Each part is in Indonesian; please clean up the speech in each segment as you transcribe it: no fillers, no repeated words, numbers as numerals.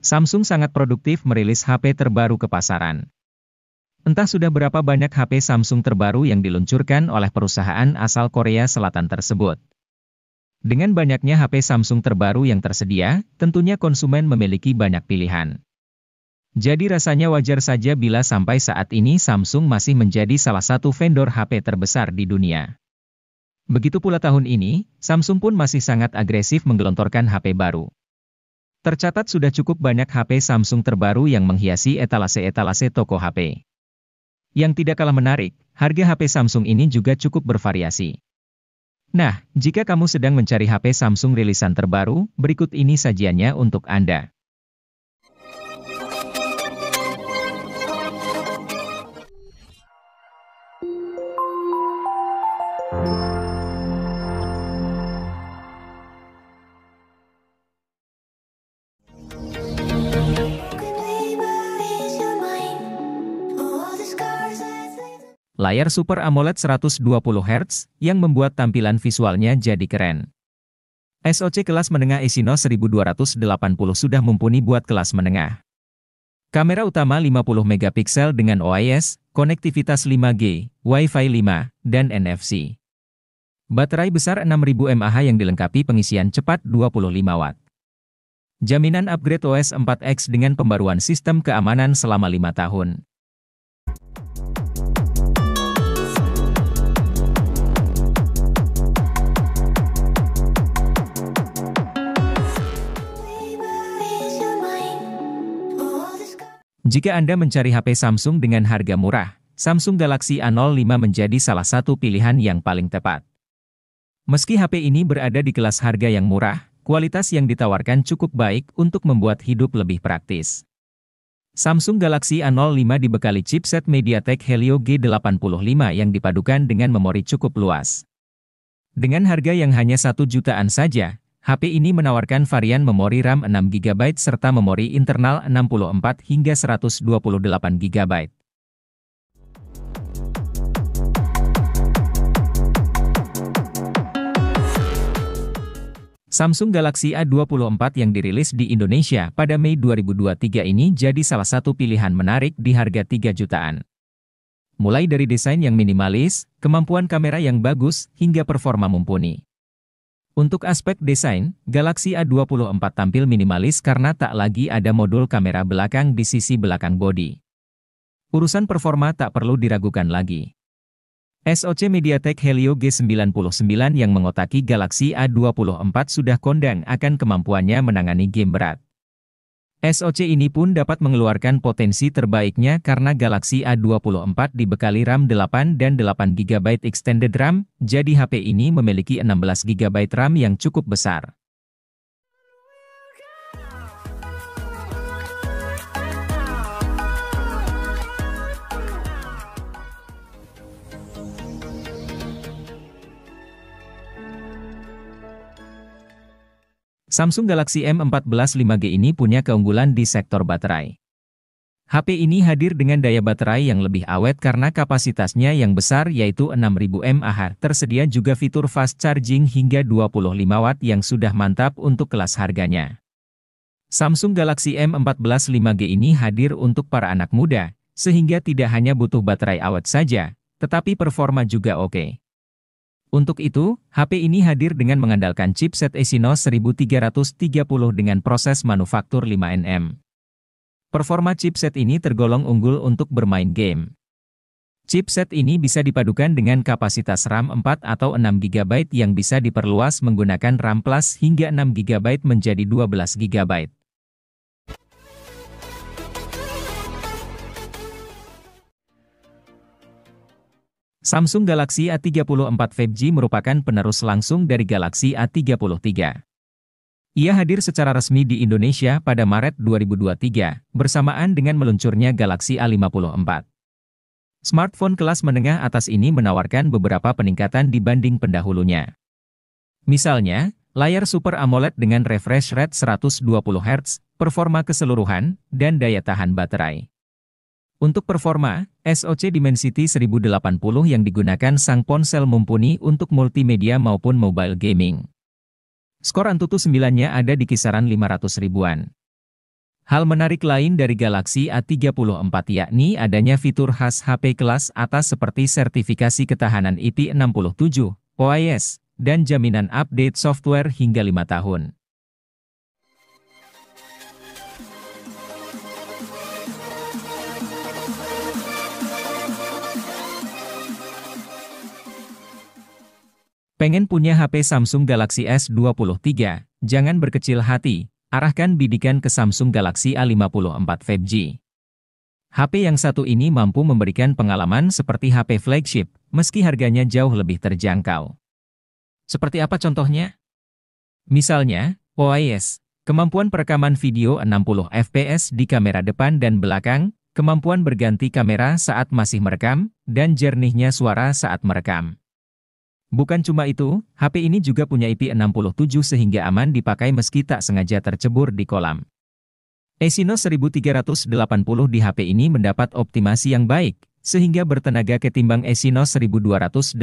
Samsung sangat produktif merilis HP terbaru ke pasaran. Entah sudah berapa banyak HP Samsung terbaru yang diluncurkan oleh perusahaan asal Korea Selatan tersebut. Dengan banyaknya HP Samsung terbaru yang tersedia, tentunya konsumen memiliki banyak pilihan. Jadi rasanya wajar saja bila sampai saat ini Samsung masih menjadi salah satu vendor HP terbesar di dunia. Begitu pula tahun ini, Samsung pun masih sangat agresif menggelontorkan HP baru. Tercatat sudah cukup banyak HP Samsung terbaru yang menghiasi etalase-etalase toko HP. Yang tidak kalah menarik, harga HP Samsung ini juga cukup bervariasi. Nah, jika kamu sedang mencari HP Samsung rilisan terbaru, berikut ini sajiannya untuk Anda. Layar Super AMOLED 120Hz, yang membuat tampilan visualnya jadi keren. SoC kelas menengah Exynos 1280 sudah mumpuni buat kelas menengah. Kamera utama 50 megapiksel dengan OIS, konektivitas 5G, Wi-Fi 5, dan NFC. Baterai besar 6000 mAh yang dilengkapi pengisian cepat 25 Watt. Jaminan upgrade OS 4X dengan pembaruan sistem keamanan selama 5 tahun. Jika Anda mencari HP Samsung dengan harga murah, Samsung Galaxy A05 menjadi salah satu pilihan yang paling tepat. Meski HP ini berada di kelas harga yang murah, kualitas yang ditawarkan cukup baik untuk membuat hidup lebih praktis. Samsung Galaxy A05 dibekali chipset MediaTek Helio G85 yang dipadukan dengan memori cukup luas. Dengan harga yang hanya 1 jutaan saja, HP ini menawarkan varian memori RAM 6GB serta memori internal 64 hingga 128GB. Samsung Galaxy A24 yang dirilis di Indonesia pada Mei 2023 ini jadi salah satu pilihan menarik di harga 3 jutaan. Mulai dari desain yang minimalis, kemampuan kamera yang bagus, hingga performa mumpuni. Untuk aspek desain, Galaxy A24 tampil minimalis karena tak lagi ada modul kamera belakang di sisi belakang bodi. Urusan performa tak perlu diragukan lagi. SoC MediaTek Helio G99 yang mengotaki Galaxy A24 sudah kondang akan kemampuannya menangani game berat. SoC ini pun dapat mengeluarkan potensi terbaiknya karena Galaxy A24 dibekali RAM 8 dan 8GB extended RAM, jadi HP ini memiliki 16GB RAM yang cukup besar. Samsung Galaxy M14 5G ini punya keunggulan di sektor baterai. HP ini hadir dengan daya baterai yang lebih awet karena kapasitasnya yang besar yaitu 6000 mAh. Tersedia juga fitur fast charging hingga 25 Watt yang sudah mantap untuk kelas harganya. Samsung Galaxy M14 5G ini hadir untuk para anak muda, sehingga tidak hanya butuh baterai awet saja, tetapi performa juga oke. Untuk itu, HP ini hadir dengan mengandalkan chipset Exynos 1330 dengan proses manufaktur 5nm. Performa chipset ini tergolong unggul untuk bermain game. Chipset ini bisa dipadukan dengan kapasitas RAM 4 atau 6GB yang bisa diperluas menggunakan RAM Plus hingga 6GB menjadi 12GB. Samsung Galaxy A34 5G merupakan penerus langsung dari Galaxy A33. Ia hadir secara resmi di Indonesia pada Maret 2023, bersamaan dengan meluncurnya Galaxy A54. Smartphone kelas menengah atas ini menawarkan beberapa peningkatan dibanding pendahulunya. Misalnya, layar Super AMOLED dengan refresh rate 120Hz, performa keseluruhan, dan daya tahan baterai. Untuk performa, SoC Dimensity 1080 yang digunakan sang ponsel mumpuni untuk multimedia maupun mobile gaming. Skor Antutu 9-nya ada di kisaran 500 ribuan. Hal menarik lain dari Galaxy A34 yakni adanya fitur khas HP kelas atas seperti sertifikasi ketahanan IP67, OIS, dan jaminan update software hingga 5 tahun. Pengen punya HP Samsung Galaxy S23? Jangan berkecil hati, arahkan bidikan ke Samsung Galaxy A54 5G. HP yang satu ini mampu memberikan pengalaman seperti HP flagship, meski harganya jauh lebih terjangkau. Seperti apa contohnya? Misalnya, OIS, kemampuan perekaman video 60 fps di kamera depan dan belakang, kemampuan berganti kamera saat masih merekam, dan jernihnya suara saat merekam. Bukan cuma itu, HP ini juga punya IP67 sehingga aman dipakai meski tak sengaja tercebur di kolam. Exynos 1380 di HP ini mendapat optimasi yang baik, sehingga bertenaga ketimbang Exynos 1280.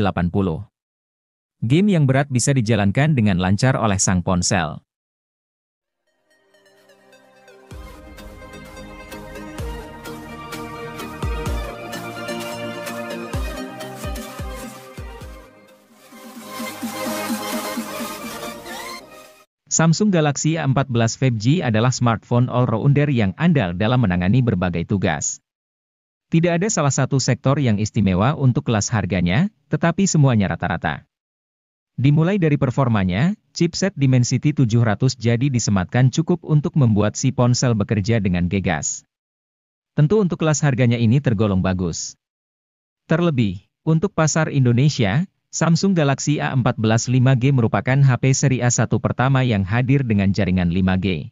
Game yang berat bisa dijalankan dengan lancar oleh sang ponsel. Samsung Galaxy A14 5G adalah smartphone all-rounder yang andal dalam menangani berbagai tugas. Tidak ada salah satu sektor yang istimewa untuk kelas harganya, tetapi semuanya rata-rata. Dimulai dari performanya, chipset Dimensity 700 jadi disematkan cukup untuk membuat si ponsel bekerja dengan gegas. Tentu untuk kelas harganya ini tergolong bagus. Terlebih, untuk pasar Indonesia, Samsung Galaxy A14 5G merupakan HP seri A1 pertama yang hadir dengan jaringan 5G.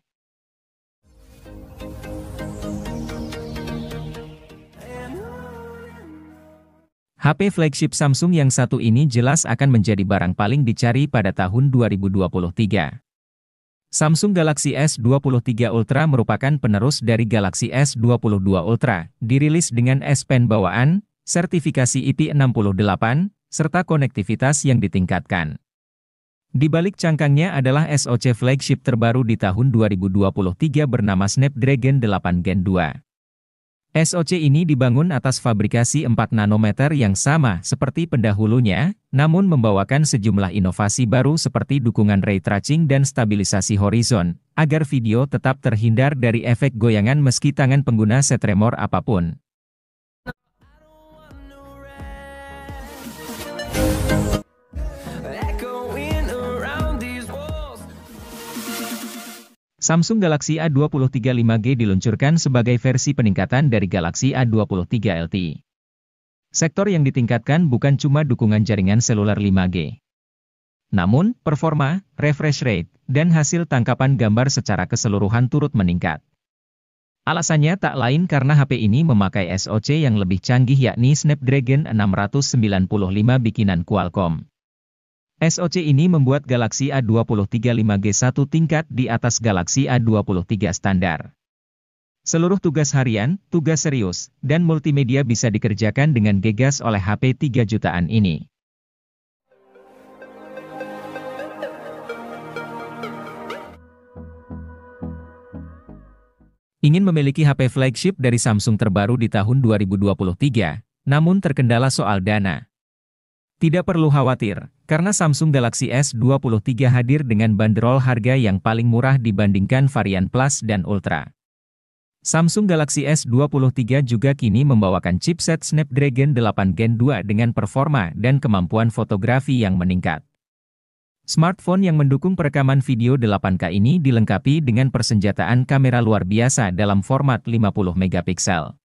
HP flagship Samsung yang satu ini jelas akan menjadi barang paling dicari pada tahun 2023. Samsung Galaxy S23 Ultra merupakan penerus dari Galaxy S22 Ultra, dirilis dengan S Pen bawaan, sertifikasi IP68, serta konektivitas yang ditingkatkan. Di balik cangkangnya adalah SoC flagship terbaru di tahun 2023 bernama Snapdragon 8 Gen 2. SoC ini dibangun atas fabrikasi 4 nanometer yang sama seperti pendahulunya, namun membawakan sejumlah inovasi baru seperti dukungan ray tracing dan stabilisasi horizon, agar video tetap terhindar dari efek goyangan meski tangan pengguna setremor apapun. Samsung Galaxy A23 5G diluncurkan sebagai versi peningkatan dari Galaxy A23 LTE. Sektor yang ditingkatkan bukan cuma dukungan jaringan seluler 5G. Namun, performa, refresh rate, dan hasil tangkapan gambar secara keseluruhan turut meningkat. Alasannya tak lain karena HP ini memakai SoC yang lebih canggih yakni Snapdragon 695 bikinan Qualcomm. SoC ini membuat Galaxy A23 5G satu tingkat di atas Galaxy A23 standar. Seluruh tugas harian, tugas serius, dan multimedia bisa dikerjakan dengan gegas oleh HP 3 jutaan ini. Ingin memiliki HP flagship dari Samsung terbaru di tahun 2023, namun terkendala soal dana? Tidak perlu khawatir, karena Samsung Galaxy S23 hadir dengan bandrol harga yang paling murah dibandingkan varian Plus dan Ultra. Samsung Galaxy S23 juga kini membawakan chipset Snapdragon 8 Gen 2 dengan performa dan kemampuan fotografi yang meningkat. Smartphone yang mendukung perekaman video 8K ini dilengkapi dengan persenjataan kamera luar biasa dalam format 50 megapiksel.